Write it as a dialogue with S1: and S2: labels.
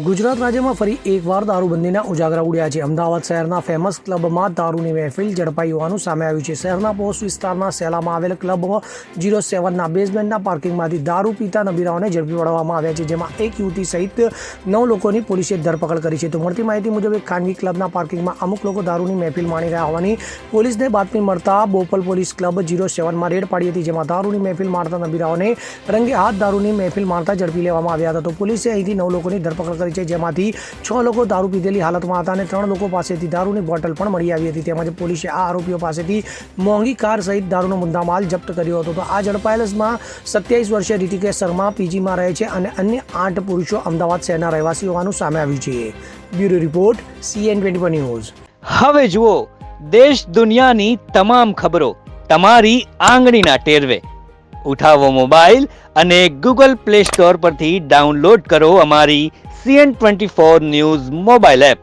S1: ગુજરાત રાજ્યમાં ફરી એકવાર દારૂબંધીના ઉજાગરા ઉડ્યા છે। અમદાવાદ શહેરના ફેમસ ક્લબમાં દારૂની મહેફિલ ઝડપાઈ હોવાનું સામે આવ્યું છે। શહેરના પોસ્ટ વિસ્તારના સેલામાં આવેલ ક્લબ 07ના બેઝમેન્ટના પાર્કિંગમાંથી દારૂ પીતા નબીરાઓને ઝડપી પાડવામાં આવ્યા છે, જેમાં એક યુવતી સહિત 9 લોકોની પોલીસે ધરપકડ કરી છે। તો મળતી માહિતી મુજબ એક ખાનગી ક્લબના પાર્કિંગમાં અમુક લોકો દારૂની મહેફિલ માણી રહ્યા હોવાની પોલીસને બાતમી મળતા બોપલ પોલીસ ક્લબ 07માં રેડ પાડી હતી, જેમાં દારૂની મહેફિલ માણતા નબીરાઓને રંગે હાથ દારૂની મહેફિલ માણતા ઝડપી લેવામાં આવ્યા હતા। તો પોલીસે અહીંથી 9 લોકોની ધરપકડ કરી છે, જેમાંથી 6 લોકો દારૂ પીધેલી હાલતમાં હતા અને 3 લોકો પાસેથી દારૂની બોટલ પણ મળી આવી હતી। તેમજ પોલીસે આ આરોપીઓ પાસેથી મોંઘી કાર સહિત દારૂનો મુદ્દામાલ જપ્ત કર્યો હતો। તો આ ઝડપાયેલમાં 27 વર્ષીય રિતિકેશ શર્મા પીજીમાં રહે છે અને અન્ય 8 પુરુષો અમદાવાદ શહેરના રહેવાસી હોવાનું સામે આવ્યું છે। Bureau report CN24 news.
S2: હવે જુઓ દેશ દુનિયાની તમામ ખબરો તમારી આંગળીના ટેરવે। ઉઠાવો મોબાઈલ અને ગૂગલ પ્લે સ્ટોર પરથી ડાઉનલોડ કરો અમારી CN24 ન્યૂઝ મોબાઈલ એપ।